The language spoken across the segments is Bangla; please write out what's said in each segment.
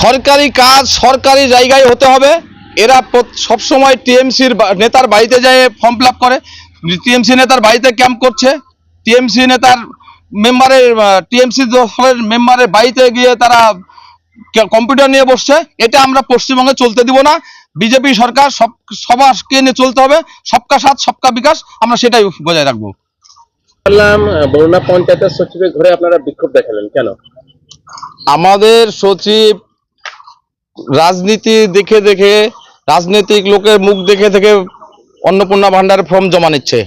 সরকারি কাজ সরকারি জায়গায় হতে হবে। এরা সব সময় টিএমসির নেতার বাড়িতে যায় ফর্ম ফিল আপ করে, টিএমসি নেতার বাড়িতে ক্যাম্প করছে, টিএমসি নেতার মেম্বারের টিএমসি দলের মেম্বারের বাড়িতে গিয়ে তারা কম্পিউটার নিয়ে বসছে। এটা আমরা পশ্চিমবঙ্গে চলতে দিব না। বিজেপি সরকার সবাইকে নিয়ে চলতে হবে, সবকা সাথ সবকা বিকাশ, আমরা সেটাই বজায় রাখবো। বরুণা পঞ্চায়েতের সচিবের ঘরে আপনারা বিক্ষোভ দেখালেন কেন? আমাদের সচিব রাজনীতি দেখে দেখে, রাজনৈতিক লোকের মুখ দেখে দেখে অন্নপূর্ণা ভান্ডারের ফর্ম জমা নিচ্ছে।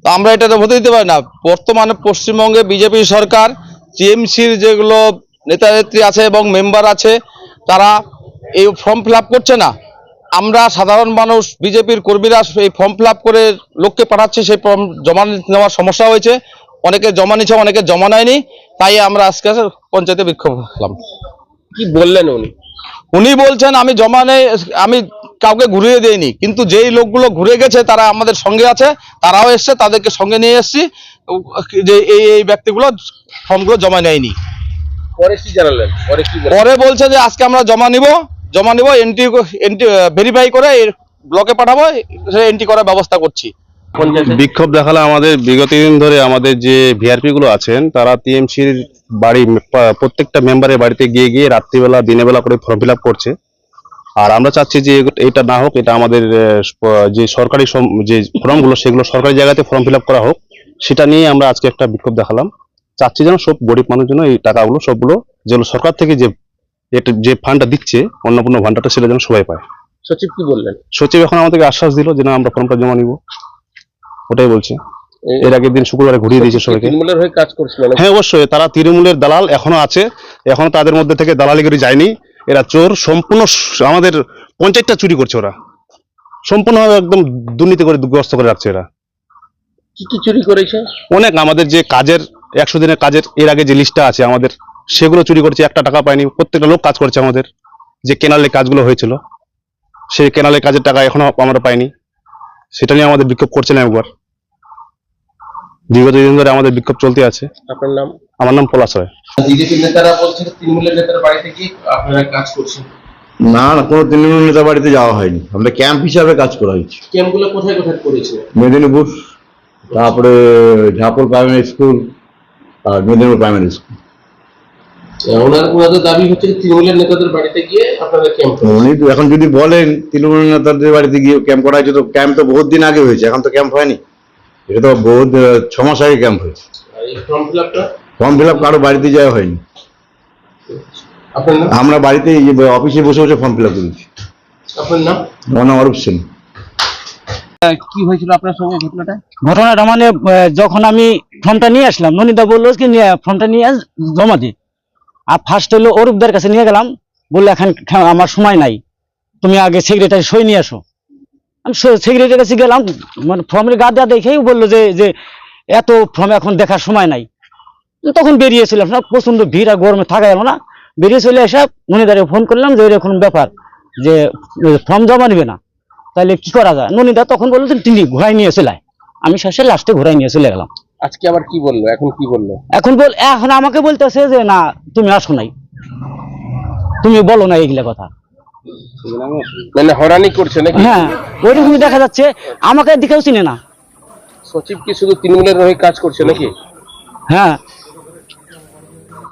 তো আমরা এটা হতে দিতে পারি না। বর্তমানে পশ্চিমবঙ্গে বিজেপি সরকার টিএমসির যেগুলো নেতা নেত্রী আছে এবং মেম্বার আছে তারা এই ফর্ম ফিল আপ করছে না। আমরা সাধারণ মানুষ, বিজেপির কর্মীরা এই ফর্ম ফিল আপ করে লোককে পাঠাচ্ছে, সেই ফর্ম জমা নেওয়ার সমস্যা হয়েছে। অনেকে জমা নিচ্ছে, অনেকে জমা নেয়নি। তাই আমরা আজকে পঞ্চায়েতে বিক্ষোভ করলাম। কি বললেন উনি? উনি বলছেন আমি জমা নেই, আমি কাউকে ঘুরিয়ে দেইনি, কিন্তু যেই লোকগুলো ঘুরে গেছে তারা আমাদের সঙ্গে আছে, তারাও এসছে, তাদেরকে সঙ্গে নিয়ে এসছি যে এই ব্যক্তিগুলো ফর্মগুলো জমা নেয়নি। পরে কি জানালেন? পরে বলছে যে আজকে আমরা জমা নিব, এন্ট্রি ভেরিফাই করে ব্লকে পাঠাবো, এন্ট্রি করার ব্যবস্থা করছি। বিক্ষোভ দেখালে আমাদের বিগত দিন ধরে আমাদের যে ভিআরপি গুলো আছেন তারা টিএমসির বাড়ি প্রত্যেকটা মেম্বারের বাড়িতে গিয়ে গিয়ে রাত্রিবেলা দিনের বেলা করে ফর্ম ফিল আপ করছে। আর আমরা চাচ্ছি যে এটা না হোক, এটা আমাদের যে সরকারি যে ফর্মগুলো সেগুলো সরকারি জায়গাতে ফর্ম ফিল আপ করা হোক, সেটা নিয়ে আমরা আজকে একটা বিক্ষোভ দেখালাম। চাচ্ছি যেন সব গরিব মানুষ যেন এই টাকাগুলো সবগুলো যেগুলো সরকার থেকে যে ফান্ডটা দিচ্ছে অন্নপূর্ণা ভান্ডারটা, সেটা যেন সবাই পায়। সচিব কি বললেন? সচিব এখন আমাদেরকে আশ্বাস দিল যে না আমরা ফর্মটা জমা নিব, ওটাই বলছে। এর আগের দিন শুক্রবারে ঘুরিয়ে দিয়েছে সবাইকে। তৃণমূলের হয়ে কাজ করছিল? হ্যাঁ অবশ্যই, তারা তৃণমূলের দালাল এখনো আছে, এখনো তাদের মধ্যে থেকে দালালিগিরি যায়নি। এরা চোর, সম্পূর্ণ আমাদের পঞ্চায়েতটা চুরি করছে। ওরা সম্পূর্ণভাবে একদম দুর্নীতি করে গ্রস্ত করে রাখছে। এরা কি কি চুরি করেছে? অনেক, আমাদের যে কাজের 100 দিনের কাজের এর আগে যে লিস্টটা আছে আমাদের, সেগুলো চুরি করেছে। একটা টাকা পায়নি। প্রত্যেকটা লোক কাজ করছে আমাদের। যে কেনালের কাজগুলো হয়েছিল সেই কেনালের কাজের টাকা এখনো আমরা পাইনি। সেটা নিয়ে আমাদের বিক্ষোভ করছিলাম একবার। বিগত দিন ধরে আমাদের বিক্ষোভ চলতে আছে। আপনার নাম? আমার নাম পলাশ রায়। বিজেপি নেতারা বলছেন তৃণমূলের নেতার বাড়িতে কি আপনারা কাজ করছেন? না না, কোনো তৃণমূল নেতা বাড়িতে যাওয়া হয়নি। আমরা ক্যাম্প হিসাবে কাজ করা হয়েছে। ক্যাম্পগুলো কোথায় কোথায় করেছে? মেদিনীপুর, তারপরে ঝাপুর প্রাইমারি স্কুল আর মেদিনীপুর প্রাইমারি স্কুল। ওনাদের দাবি হচ্ছে তৃণমূলের নেতাদের বাড়িতে গিয়ে আপনারা ক্যাম্প করেন। উনি তো এখন যদি বলেন তৃণমূল নেতাদের বাড়িতে গিয়ে ক্যাম্প করা হয়েছে, তো ক্যাম্প তো বহুত দিন আগে হয়েছে, এখন তো ক্যাম্প হয়নি। এটা তো বহুত 6 মাস আগে ক্যাম্প হয়েছে। আর এই ফর্ম ফিল আপটা? ফর্ম ফিল আপ কারো বাড়িতে যাওয়া হয়নি। আপনার নাম? আমরা বাড়িতে অফিসে বসে বসে ফর্ম ফিল আপ করেছি। আপনার নাম? আমার নাম অরূপ সেন। কি হয়েছিল আপনার সঙ্গে ঘটনাটা? ঘটনাটা মানে যখন আমি ফর্মটা নিয়ে আসলাম, ননিদা বললো কি ফর্মটা নিয়ে জমা দি। আর ফার্স্ট হলো অরূপদার কাছে নিয়ে গেলাম, বললো এখন আমার সময় নাই, তুমি আগে সেক্রেটারি সই নিয়ে আসো। আমি সেক্রেটারির কাছে গেলাম, মানে ফর্মের গাদা দেখেই বললো যে এত ফর্ম এখন দেখার সময় নাই। তখন বেরিয়েছিলাম না, প্রচন্ড ভিড় আর গরমে থাকা গেল না। বেরিয়ে চলে এসে ননিদারে ফোন করলাম যে এরকম ব্যাপার, যে ফর্ম জমা নিবে না, তাহলে কি করা যায়। ননিদা তখন বললো যে তিনি ঘোরাই নিয়ে চলে। আমি শেষে লাস্টে ঘোরাই নিয়ে চলে গেলাম। আজকে আবার কি বললো? এখন কি বললো? এখন আমাকে বলতেছে যে না তুমি আসো নাই, তুমি বলো না এইগুলা কথা। মানে হয়রানি করছে নাকি? হ্যাঁ, ওইরকমই দেখা যাচ্ছে। আমাকে দিকেও চিনে না। সচিব কি শুধু তৃণমূলের হয়ে কাজ করছে নাকি? হ্যাঁ,